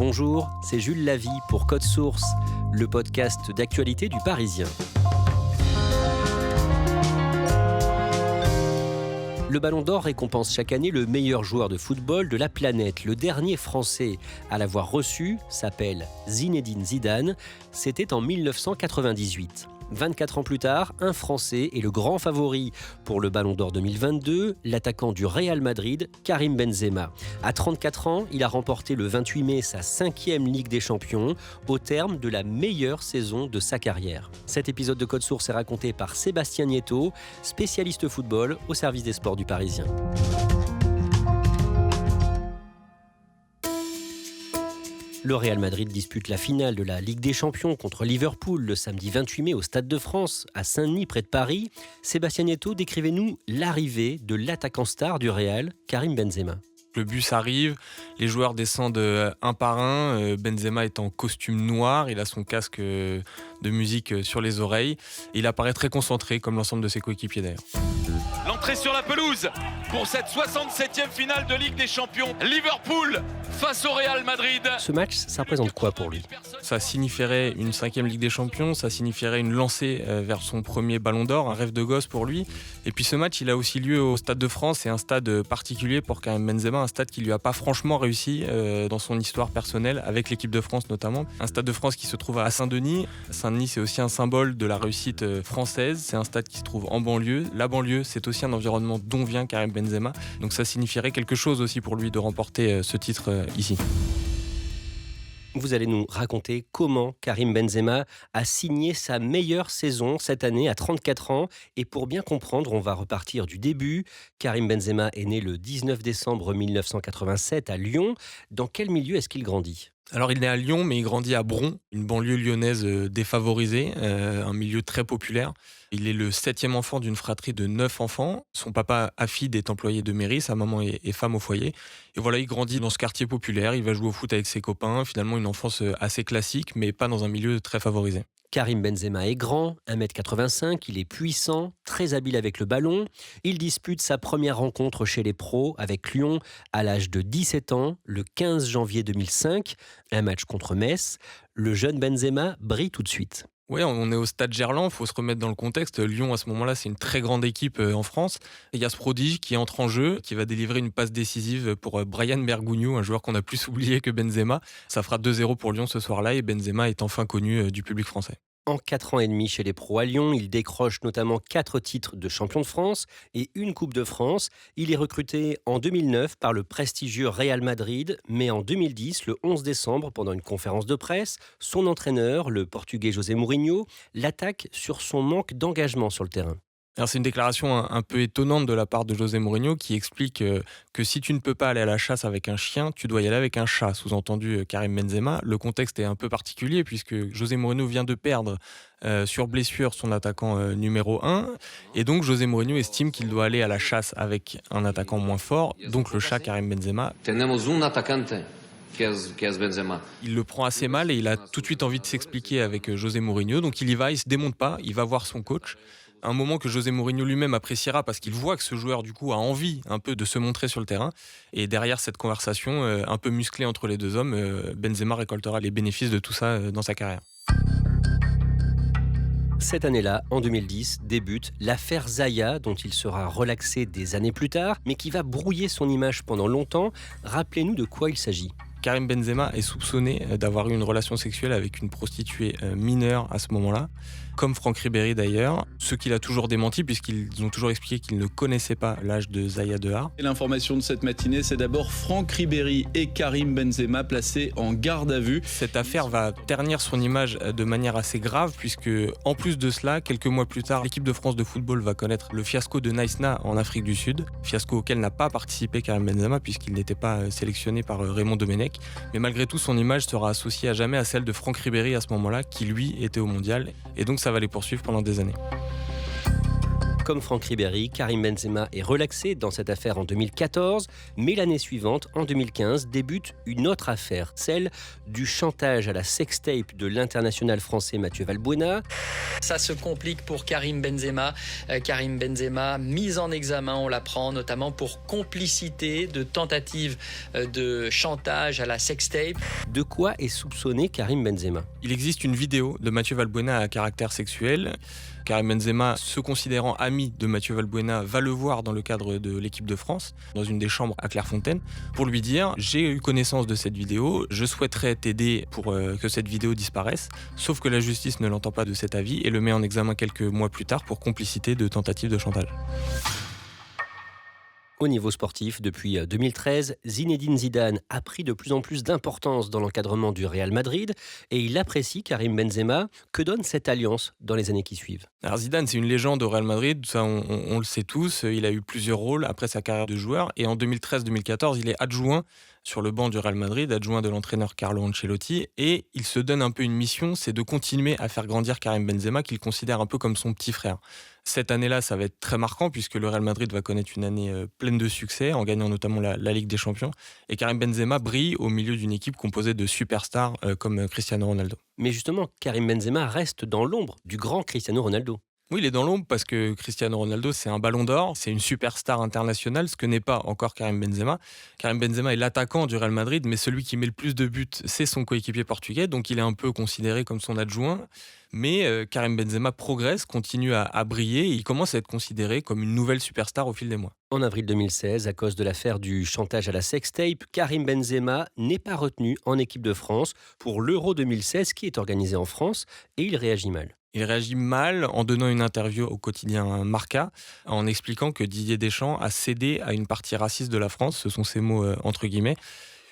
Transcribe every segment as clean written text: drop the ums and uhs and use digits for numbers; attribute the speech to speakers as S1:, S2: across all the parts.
S1: Bonjour, c'est Jules Lavie pour Code Source, le podcast d'actualité du Parisien. Le Ballon d'Or récompense chaque année le meilleur joueur de football de la planète. Le dernier Français à l'avoir reçu s'appelle Zinedine Zidane. C'était en 1998. 24 ans plus tard, un Français est le grand favori pour le Ballon d'Or 2022, l'attaquant du Real Madrid, Karim Benzema. À 34 ans, il a remporté le 28 mai sa 5e Ligue des Champions, au terme de la meilleure saison de sa carrière. Cet épisode de Code Source est raconté par Sébastien Nieto, spécialiste football au service des sports du Parisien. Le Real Madrid dispute la finale de la Ligue des Champions contre Liverpool le samedi 28 mai au Stade de France, à Saint-Denis, près de Paris. Sébastien Nieto, décrivez-nous l'arrivée de l'attaquant star du Real, Karim Benzema.
S2: Le bus arrive, les joueurs descendent un par un. Benzema est en costume noir, il a son casque de musique sur les oreilles. Il apparaît très concentré, comme l'ensemble de ses coéquipiers d'ailleurs.
S3: L'entrée sur la pelouse pour cette 67e finale de Ligue des Champions. Liverpool face au Real Madrid.
S1: Ce match, ça représente quoi pour lui ?
S2: Ça signifierait une 5e Ligue des Champions, ça signifierait une lancée vers son premier Ballon d'Or, un rêve de gosse pour lui. Et puis ce match, il a aussi lieu au Stade de France, c'est un stade particulier pour Karim Benzema, un stade qui lui a pas franchement réussi dans son histoire personnelle, avec l'équipe de France notamment. Un Stade de France qui se trouve à Saint-Denis. Saint-Denis, c'est aussi un symbole de la réussite française, c'est un stade qui se trouve en banlieue. La banlieue, c'est aussi un environnement dont vient Karim Benzema, donc ça signifierait quelque chose aussi pour lui de remporter ce titre ici.
S1: Vous allez nous raconter comment Karim Benzema a signé sa meilleure saison cette année à 34 ans. Et pour bien comprendre, on va repartir du début. Karim Benzema est né le 19 décembre 1987 à Lyon. Dans quel milieu est-ce qu'il grandit ?
S2: Alors il est né à Lyon, mais il grandit à Bron, une banlieue lyonnaise défavorisée, un milieu très populaire. Il est le 7e enfant d'une fratrie de 9 enfants. Son papa, Hafid, est employé de mairie, sa maman est femme au foyer. Et voilà, il grandit dans ce quartier populaire, il va jouer au foot avec ses copains. Finalement, une enfance assez classique, mais pas dans un milieu très favorisé.
S1: Karim Benzema est grand, 1m85, il est puissant, très habile avec le ballon. Il dispute sa première rencontre chez les pros avec Lyon à l'âge de 17 ans, le 15 janvier 2005, un match contre Metz. Le jeune Benzema brille tout de suite.
S2: Oui, on est au stade Gerland, il faut se remettre dans le contexte. Lyon, à ce moment-là, c'est une très grande équipe en France. Et il y a ce prodige qui entre en jeu, qui va délivrer une passe décisive pour Brian Bergogneau, un joueur qu'on a plus oublié que Benzema. Ça fera 2-0 pour Lyon ce soir-là et Benzema est enfin connu du public français.
S1: En 4 ans et demi chez les pros à Lyon, il décroche notamment 4 titres de champion de France et une Coupe de France. Il est recruté en 2009 par le prestigieux Real Madrid, mais en 2010, le 11 décembre, pendant une conférence de presse, son entraîneur, le Portugais José Mourinho, l'attaque sur son manque d'engagement sur le terrain.
S2: Alors c'est une déclaration un peu étonnante de la part de José Mourinho qui explique que si tu ne peux pas aller à la chasse avec un chien, tu dois y aller avec un chat, sous-entendu Karim Benzema. Le contexte est un peu particulier puisque José Mourinho vient de perdre sur blessure son attaquant numéro 1 et donc José Mourinho estime qu'il doit aller à la chasse avec un attaquant moins fort, donc le chat Karim Benzema. Il le prend assez mal et il a tout de suite envie de s'expliquer avec José Mourinho, donc il y va, il se démonte pas, il va voir son coach. Un moment que José Mourinho lui-même appréciera parce qu'il voit que ce joueur du coup a envie un peu de se montrer sur le terrain. Et derrière cette conversation un peu musclée entre les deux hommes, Benzema récoltera les bénéfices de tout ça dans sa carrière.
S1: Cette année-là, en 2010, débute l'affaire Zaya, dont il sera relaxé des années plus tard, mais qui va brouiller son image pendant longtemps. Rappelez-nous de quoi il s'agit.
S2: Karim Benzema est soupçonné d'avoir eu une relation sexuelle avec une prostituée mineure à ce moment-là, comme Franck Ribéry d'ailleurs, ce qu'il a toujours démenti puisqu'ils ont toujours expliqué qu'ils ne connaissaient pas l'âge de Zaya Dehar.
S4: Et l'information de cette matinée, c'est d'abord Franck Ribéry et Karim Benzema placés en garde à vue.
S2: Cette affaire va ternir son image de manière assez grave puisque, en plus de cela, quelques mois plus tard, l'équipe de France de football va connaître le fiasco de Naïsna en Afrique du Sud, fiasco auquel n'a pas participé Karim Benzema puisqu'il n'était pas sélectionné par Raymond Domenech. Mais malgré tout, son image sera associée à jamais à celle de Franck Ribéry à ce moment-là, qui lui était au mondial. Et donc ça va les poursuivre pendant des années.
S1: Comme Franck Ribéry, Karim Benzema est relaxé dans cette affaire en 2014, mais l'année suivante, en 2015, débute une autre affaire, celle du chantage à la sextape de l'international français Mathieu Valbuena.
S5: Ça se complique pour Karim Benzema. Karim Benzema, mis en examen, on l'apprend, notamment pour complicité de tentative de chantage à la sextape.
S1: De quoi est soupçonné Karim Benzema ?
S2: Il existe une vidéo de Mathieu Valbuena à caractère sexuel. Karim Benzema, se considérant ami de Mathieu Valbuena, va le voir dans le cadre de l'équipe de France, dans une des chambres à Clairefontaine, pour lui dire « J'ai eu connaissance de cette vidéo, je souhaiterais t'aider pour que cette vidéo disparaisse », sauf que la justice ne l'entend pas de cet avis et le met en examen quelques mois plus tard pour complicité de tentative de chantage.
S1: Au niveau sportif, depuis 2013, Zinedine Zidane a pris de plus en plus d'importance dans l'encadrement du Real Madrid et il apprécie Karim Benzema. Que donne cette alliance dans les années qui suivent ?
S2: Alors Zidane, c'est une légende au Real Madrid, ça on le sait tous, il a eu plusieurs rôles après sa carrière de joueur et en 2013-2014, il est adjoint sur le banc du Real Madrid, adjoint de l'entraîneur Carlo Ancelotti et il se donne un peu une mission, c'est de continuer à faire grandir Karim Benzema qu'il considère un peu comme son petit frère. Cette année-là, ça va être très marquant puisque le Real Madrid va connaître une année pleine de succès en gagnant notamment la Ligue des Champions et Karim Benzema brille au milieu d'une équipe composée de superstars comme Cristiano Ronaldo.
S1: Mais justement, Karim Benzema reste dans l'ombre du grand Cristiano Ronaldo.
S2: Oui, il est dans l'ombre parce que Cristiano Ronaldo, c'est un ballon d'or, c'est une superstar internationale, ce que n'est pas encore Karim Benzema. Karim Benzema est l'attaquant du Real Madrid, mais celui qui met le plus de buts, c'est son coéquipier portugais, donc il est un peu considéré comme son adjoint. Mais Karim Benzema progresse, continue à briller et il commence à être considéré comme une nouvelle superstar au fil des mois.
S1: En avril 2016, à cause de l'affaire du chantage à la sextape, Karim Benzema n'est pas retenu en équipe de France pour l'Euro 2016 qui est organisé en France et il réagit mal.
S2: Il réagit mal en donnant une interview au quotidien Marca, en expliquant que Didier Deschamps a cédé à une partie raciste de la France, ce sont ses mots entre guillemets.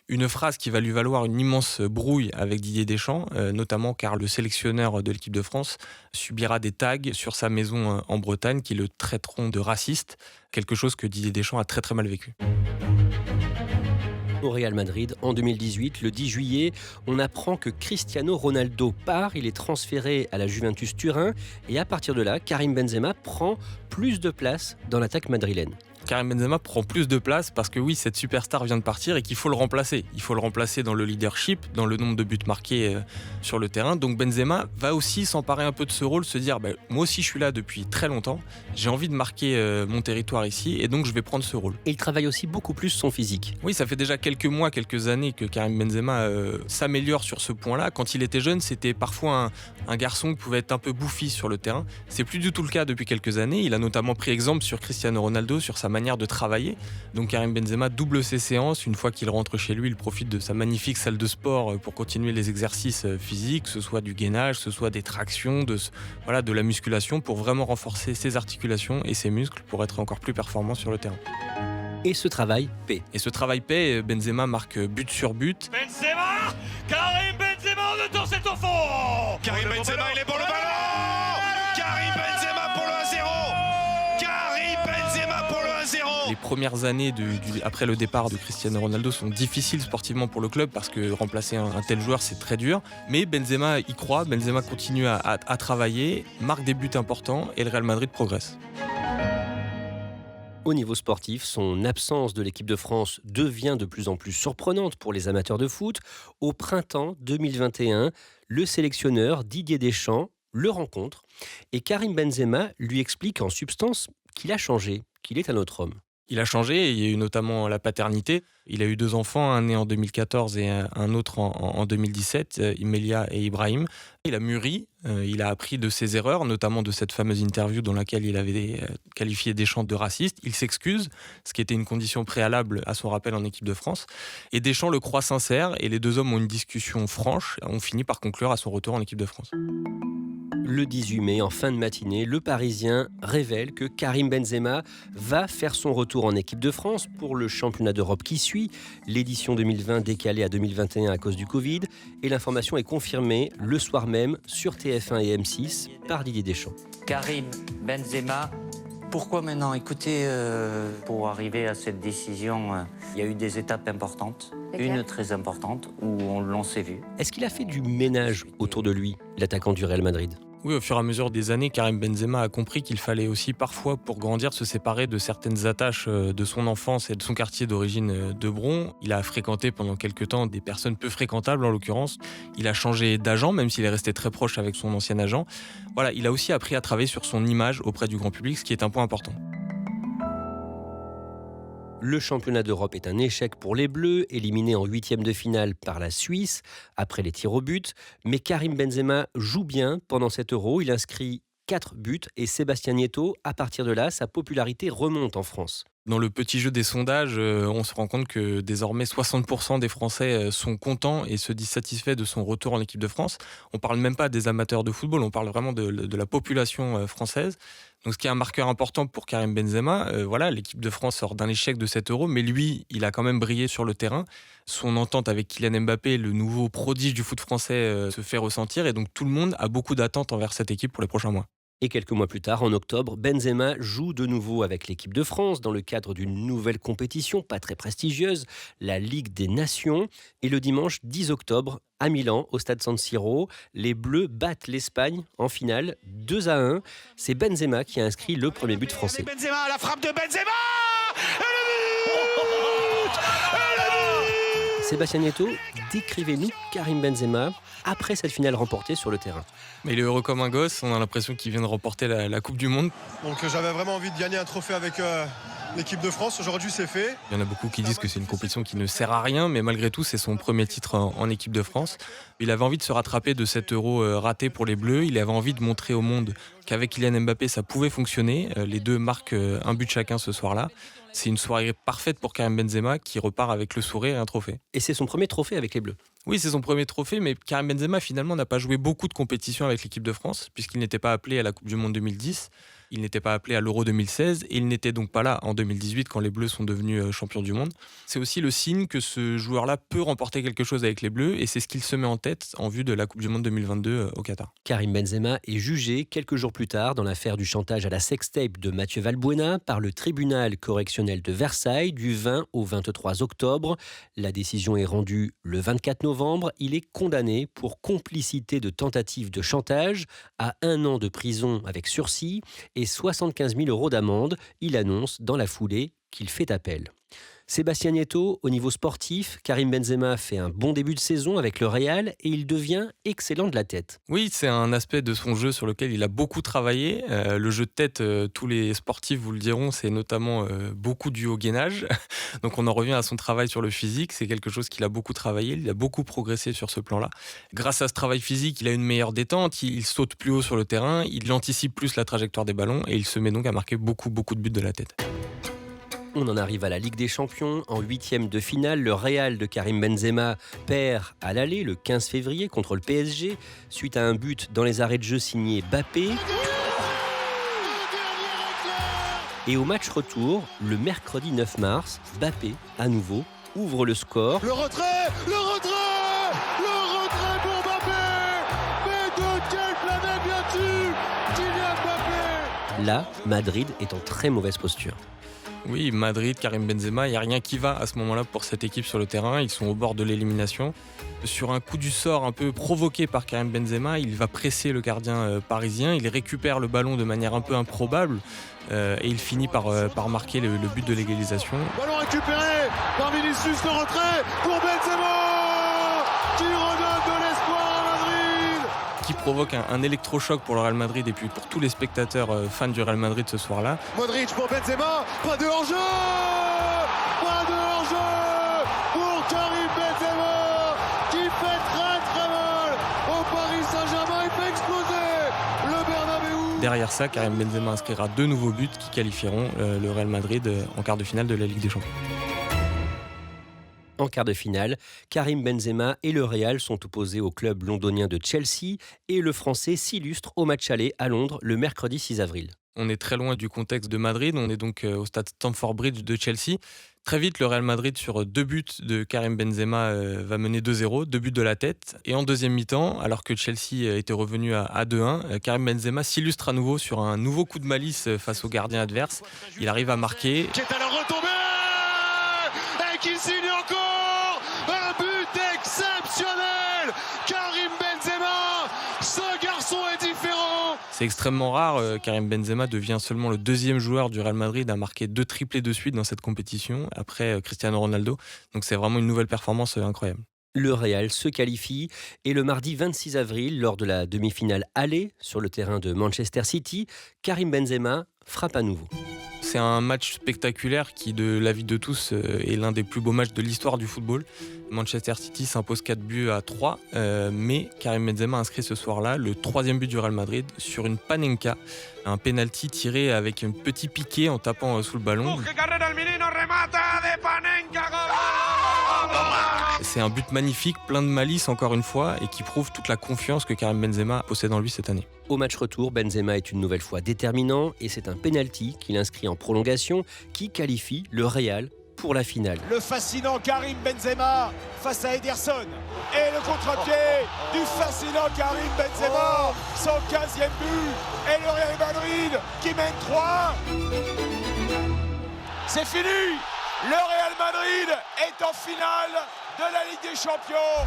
S2: Une phrase qui va lui valoir une immense brouille avec Didier Deschamps, notamment car le sélectionneur de l'équipe de France subira des tags sur sa maison en Bretagne qui le traiteront de raciste, quelque chose que Didier Deschamps a très très mal vécu.
S1: Au Real Madrid, en 2018, le 10 juillet, on apprend que Cristiano Ronaldo part, il est transféré à la Juventus Turin et à partir de là, Karim Benzema prend plus de place dans l'attaque madrilène.
S2: Karim Benzema prend plus de place parce que oui, cette superstar vient de partir et qu'il faut le remplacer. Il faut le remplacer dans le leadership, dans le nombre de buts marqués sur le terrain. Donc Benzema va aussi s'emparer un peu de ce rôle, se dire moi aussi je suis là depuis très longtemps, j'ai envie de marquer mon territoire ici et donc je vais prendre ce rôle.
S1: Et il travaille aussi beaucoup plus son physique.
S2: Oui, ça fait déjà quelques mois, quelques années que Karim Benzema s'améliore sur ce point-là. Quand il était jeune, c'était parfois un garçon qui pouvait être un peu bouffi sur le terrain. C'est plus du tout le cas depuis quelques années. Il a notamment pris exemple sur Cristiano Ronaldo, sur sa manière de travailler. Donc Karim Benzema double ses séances. Une fois qu'il rentre chez lui, il profite de sa magnifique salle de sport pour continuer les exercices physiques, que ce soit du gainage, que ce soit des tractions, de la musculation, pour vraiment renforcer ses articulations et ses muscles pour être encore plus performant sur le terrain.
S1: Et ce travail paie.
S2: Et ce travail paie, Benzema marque but sur but.
S3: Benzema, Karim Benzema, on attend cet enfant.
S6: Karim Benzema, il est pour le ballon. Karim Benzema pour le 1-0. Karim Benzema pour le 1-0.
S2: Les premières années après le départ de Cristiano Ronaldo sont difficiles sportivement pour le club parce que remplacer un tel joueur, c'est très dur. Mais Benzema y croit, Benzema continue à travailler, marque des buts importants et le Real Madrid progresse.
S1: Au niveau sportif, son absence de l'équipe de France devient de plus en plus surprenante pour les amateurs de foot. Au printemps 2021, le sélectionneur Didier Deschamps le rencontre et Karim Benzema lui explique en substance qu'il a changé, qu'il est un autre homme.
S2: Il a changé, il y a eu notamment la paternité. Il a eu 2 enfants, un né en 2014 et un autre en 2017, Imelia et Ibrahim. Il a mûri, il a appris de ses erreurs, notamment de cette fameuse interview dans laquelle il avait qualifié Deschamps de raciste. Il s'excuse, ce qui était une condition préalable à son rappel en équipe de France. Et Deschamps le croit sincère et les 2 hommes ont une discussion franche, ont fini par conclure à son retour en équipe de France.
S1: Le 18 mai, en fin de matinée, le Parisien révèle que Karim Benzema va faire son retour en équipe de France pour le championnat d'Europe qui suit, l'édition 2020 décalée à 2021 à cause du Covid, et l'information est confirmée le soir même sur TF1 et M6 par Didier Deschamps.
S7: Karim Benzema, pourquoi maintenant? Écoutez, pour arriver à cette décision, il y a eu des étapes importantes. Une très importante où on s'est vu.
S1: Est-ce qu'il a fait du ménage autour de lui, l'attaquant du Real Madrid ?
S2: Oui, au fur et à mesure des années, Karim Benzema a compris qu'il fallait aussi parfois, pour grandir, se séparer de certaines attaches de son enfance et de son quartier d'origine de Bron. Il a fréquenté pendant quelques temps des personnes peu fréquentables en l'occurrence. Il a changé d'agent, même s'il est resté très proche avec son ancien agent. Voilà, il a aussi appris à travailler sur son image auprès du grand public, ce qui est un point important.
S1: Le championnat d'Europe est un échec pour les Bleus, éliminé en 8e de finale par la Suisse, après les tirs au but. Mais Karim Benzema joue bien pendant cet Euro. Il inscrit 4 buts et Sébastien Nieto, à partir de là, sa popularité remonte en France.
S2: Dans le petit jeu des sondages, on se rend compte que désormais 60% des Français sont contents et se disent satisfaits de son retour en équipe de France. On ne parle même pas des amateurs de football, on parle vraiment de la population française. Donc, ce qui est un marqueur important pour Karim Benzema, l'équipe de France sort d'un échec de cet Euro, mais lui, il a quand même brillé sur le terrain. Son entente avec Kylian Mbappé, le nouveau prodige du foot français, se fait ressentir et donc tout le monde a beaucoup d'attentes envers cette équipe pour les prochains mois.
S1: Et quelques mois plus tard, en octobre, Benzema joue de nouveau avec l'équipe de France dans le cadre d'une nouvelle compétition pas très prestigieuse, la Ligue des Nations. Et le dimanche 10 octobre, à Milan, au stade San Siro, les Bleus battent l'Espagne en finale 2-1. C'est Benzema qui a inscrit le premier but français.
S6: Benzema, la frappe de Benzema.
S1: Sébastien Nieto, décrivez-nous Karim Benzema après cette finale remportée sur le terrain.
S2: Mais il est heureux comme un gosse, on a l'impression qu'il vient de remporter la Coupe du Monde.
S8: Donc j'avais vraiment envie de gagner un trophée avec l'équipe de France. Aujourd'hui, c'est fait.
S2: Il y en a beaucoup qui disent que c'est une compétition qui ne sert à rien, mais malgré tout, c'est son premier titre en équipe de France. Il avait envie de se rattraper de cet Euro raté pour les Bleus. Il avait envie de montrer au monde qu'avec Kylian Mbappé, ça pouvait fonctionner. Les deux marquent un but chacun ce soir-là. C'est une soirée parfaite pour Karim Benzema qui repart avec le sourire et un trophée.
S1: Et c'est son premier trophée avec les Bleus.
S2: Oui, c'est son premier trophée, mais Karim Benzema finalement n'a pas joué beaucoup de compétitions avec l'équipe de France puisqu'il n'était pas appelé à la Coupe du Monde 2010. Il n'était pas appelé à l'Euro 2016 et il n'était donc pas là en 2018 quand les Bleus sont devenus champions du monde. C'est aussi le signe que ce joueur-là peut remporter quelque chose avec les Bleus et c'est ce qu'il se met en tête en vue de la Coupe du Monde 2022 au Qatar.
S1: Karim Benzema est jugé quelques jours plus tard dans l'affaire du chantage à la sextape de Mathieu Valbuena par le tribunal correctionnel de Versailles du 20 au 23 octobre. La décision est rendue le 24 novembre. Il est condamné pour complicité de tentative de chantage à 1 an de prison avec sursis et 75 000 € d'amende. Il annonce dans la foulée qu'il fait appel. Sébastien Nieto, au niveau sportif, Karim Benzema fait un bon début de saison avec le Real et il devient excellent de la tête.
S2: Oui, c'est un aspect de son jeu sur lequel il a beaucoup travaillé. Le jeu de tête, tous les sportifs vous le diront, c'est notamment beaucoup dû au gainage. Donc on en revient à son travail sur le physique, c'est quelque chose qu'il a beaucoup travaillé, il a beaucoup progressé sur ce plan-là. Grâce à ce travail physique, il a une meilleure détente, il saute plus haut sur le terrain, il anticipe plus la trajectoire des ballons et il se met donc à marquer beaucoup de buts de la tête.
S1: On en arrive à la Ligue des Champions. En 8e de finale, le Real de Karim Benzema perd à l'aller le 15 février contre le PSG suite à un but dans les arrêts de jeu signé Mbappé. Et au match retour, le mercredi 9 mars, Mbappé, à nouveau, ouvre le score.
S8: Le retrait pour Mbappé. Mais de quelle planète viens-tu, Kylian Mbappé?
S1: Là, Madrid est en très mauvaise posture.
S2: Oui, Madrid, Karim Benzema, il n'y a rien qui va à ce moment-là pour cette équipe sur le terrain. Ils sont au bord de l'élimination. Sur un coup du sort un peu provoqué par Karim Benzema, il va presser le gardien parisien. Il récupère le ballon de manière un peu improbable et il finit par marquer le but de l'égalisation.
S8: Ballon récupéré par Vinicius, le retrait pour Benzema qui redonne de l'espoir à Madrid.
S2: Qui provoque un électrochoc pour le Real Madrid et puis pour tous les spectateurs fans du Real Madrid ce soir-là.
S8: Modric pour Benzema, pas de hors-jeu pour Karim Benzema qui fait très mal au Paris Saint-Germain, il fait exploser le Bernabéu.
S2: Derrière ça, Karim Benzema inscrira 2 nouveaux buts qui qualifieront le Real Madrid en quart de finale de la Ligue des Champions.
S1: En quart de finale, Karim Benzema et le Real sont opposés au club londonien de Chelsea et le Français s'illustre au match aller à Londres le mercredi 6 avril.
S2: On est très loin du contexte de Madrid, on est donc au stade Stamford Bridge de Chelsea. Très vite, le Real Madrid, sur 2 buts de Karim Benzema, va mener 2-0, 2 buts de la tête. Et en deuxième mi-temps, alors que Chelsea était revenu à 2-1, Karim Benzema s'illustre à nouveau sur un nouveau coup de malice face au gardien adverse. Il arrive à marquer.
S6: Qui est à la retombée et qui signe encore un but exceptionnel. Karim Benzema, ce garçon est différent.
S2: C'est extrêmement rare. Karim Benzema devient seulement le deuxième joueur du Real Madrid à marquer 2 triplés de suite dans cette compétition, après Cristiano Ronaldo. Donc c'est vraiment une nouvelle performance incroyable.
S1: Le Real se qualifie et le mardi 26 avril, lors de la demi-finale aller sur le terrain de Manchester City, Karim Benzema frappe à nouveau.
S2: C'est un match spectaculaire qui, de l'avis de tous, est l'un des plus beaux matchs de l'histoire du football. Manchester City s'impose 4-3, mais Karim Benzema inscrit ce soir-là le 3e but du Real Madrid sur une panenka, un penalty tiré avec un petit piqué en tapant sous le ballon. C'est un but magnifique, plein de malice encore une fois, et qui prouve toute la confiance que Karim Benzema possède en lui cette année.
S1: Au match retour, Benzema est une nouvelle fois déterminant et c'est un penalty qu'il inscrit en prolongation qui qualifie le Real pour la finale.
S9: Le fascinant Karim Benzema face à Ederson. Et le contre-pied du fascinant Karim Benzema. Son 15e but. Et le Real Madrid qui mène 3. C'est fini. Le Real Madrid est en finale de la Ligue des Champions.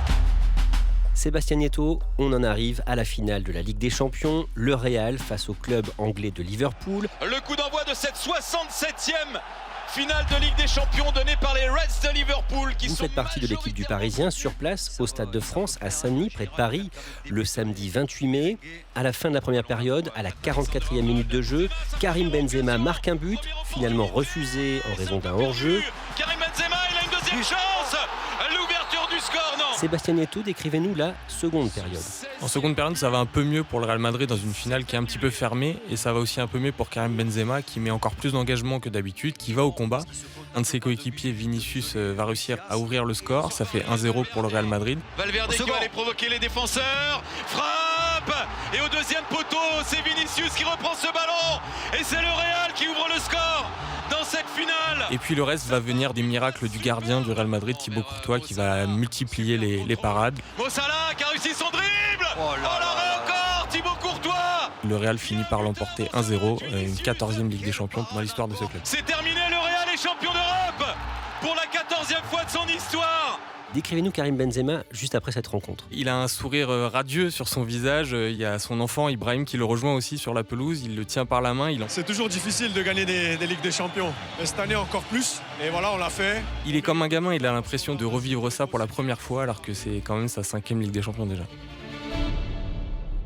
S1: Sébastien Nieto, on en arrive à la finale de la Ligue des Champions. Le Real face au club anglais de Liverpool.
S3: Le coup d'envoi de cette 67e finale de Ligue des Champions donnée par les Reds de Liverpool.
S1: Vous faites partie de l'équipe du Parisien sur place au Stade de France à Saint-Denis, près de Paris, le samedi 28 mai. À la fin de la première période, à la 44e minute de jeu, Karim Benzema marque un but, finalement refusé en raison d'un hors-jeu.
S3: Karim Benzema, il a une deuxième chance. L'ouverture du score, non.
S1: Sébastien Nieto, décrivez-nous la seconde période.
S2: En seconde période, ça va un peu mieux pour le Real Madrid dans une finale qui est un petit peu fermée, et ça va aussi un peu mieux pour Karim Benzema qui met encore plus d'engagement que d'habitude, qui va au combat. Un de ses coéquipiers, Vinicius, va réussir à ouvrir le score. Ça fait 1-0 pour le Real Madrid.
S3: Valverde qui va aller provoquer les défenseurs. Frappe. Et au deuxième poteau, c'est Vinicius qui reprend ce ballon. Et c'est le Real qui ouvre le score dans cette finale.
S2: Et puis le reste va venir des miracles du gardien du Real Madrid, Thibaut Courtois, qui va multiplier les parades.
S3: Mo Salah qui a réussi son dribble. Oh l'arrêt encore, Thibaut Courtois.
S2: Le Real finit par l'emporter 1-0, une 14e Ligue des Champions dans l'histoire de ce club.
S3: C'est terminé, le Real est champion d'Europe pour la 14e fois de son histoire.
S1: Décrivez-nous Karim Benzema juste après cette rencontre.
S2: Il a un sourire radieux sur son visage. Il y a son enfant Ibrahim qui le rejoint aussi sur la pelouse. Il le tient par la main.
S10: C'est toujours difficile de gagner des Ligues des Champions. Mais cette année encore plus. Et voilà, on l'a fait.
S2: Il est comme un gamin. Il a l'impression de revivre ça pour la première fois alors que c'est quand même sa 5e Ligue des Champions déjà.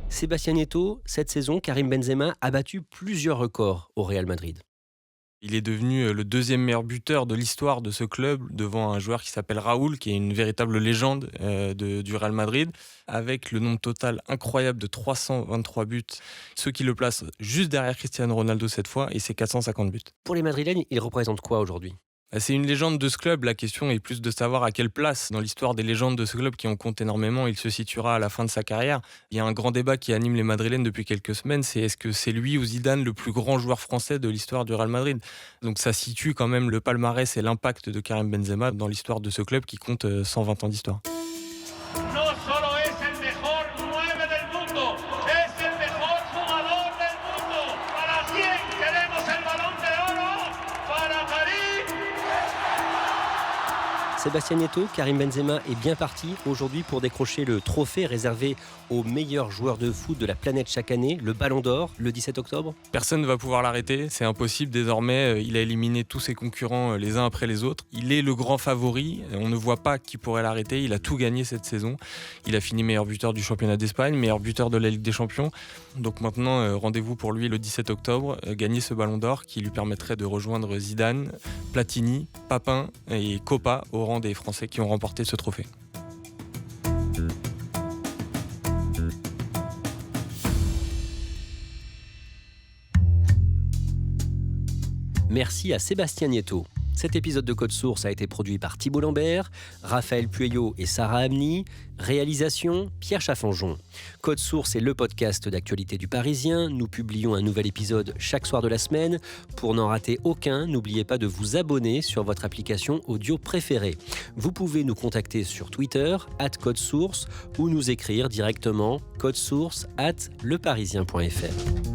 S1: Sébastien Nieto, cette saison, Karim Benzema a battu plusieurs records au Real Madrid.
S2: Il est devenu le 2e meilleur buteur de l'histoire de ce club devant un joueur qui s'appelle Raoul, qui est une véritable légende du Real Madrid, avec le nombre total incroyable de 323 buts, ce qui le place juste derrière Cristiano Ronaldo cette fois, et c'est 450 buts.
S1: Pour les Madrilènes, il représente quoi aujourd'hui ?
S2: C'est une légende de ce club. La question est plus de savoir à quelle place dans l'histoire des légendes de ce club qui en compte énormément il se situera à la fin de sa carrière. Il y a un grand débat qui anime les Madrilènes depuis quelques semaines, c'est est-ce que c'est lui ou Zidane le plus grand joueur français de l'histoire du Real Madrid. Donc ça situe quand même le palmarès et l'impact de Karim Benzema dans l'histoire de ce club qui compte 120 ans d'histoire.
S1: Sébastien Nieto, Karim Benzema est bien parti aujourd'hui pour décrocher le trophée réservé aux meilleurs joueurs de foot de la planète chaque année, le Ballon d'Or, le 17 octobre.
S2: Personne ne va pouvoir l'arrêter, c'est impossible désormais. Il a éliminé tous ses concurrents les uns après les autres. Il est le grand favori, on ne voit pas qui pourrait l'arrêter. Il a tout gagné cette saison. Il a fini meilleur buteur du championnat d'Espagne, meilleur buteur de la Ligue des Champions. Donc maintenant, rendez-vous pour lui le 17 octobre, gagner ce Ballon d'Or qui lui permettrait de rejoindre Zidane, Platini, Papin et Copa au rang des Français qui ont remporté ce trophée.
S1: Merci à Sébastien Nieto. Cet épisode de Code Source a été produit par Thibault Lambert, Raphaël Pueyo et Sarah Amni. Réalisation, Pierre Chaffanjon. Code Source est le podcast d'actualité du Parisien. Nous publions un nouvel épisode chaque soir de la semaine. Pour n'en rater aucun, n'oubliez pas de vous abonner sur votre application audio préférée. Vous pouvez nous contacter sur Twitter, @codesource, ou nous écrire directement codesource@leparisien.fr.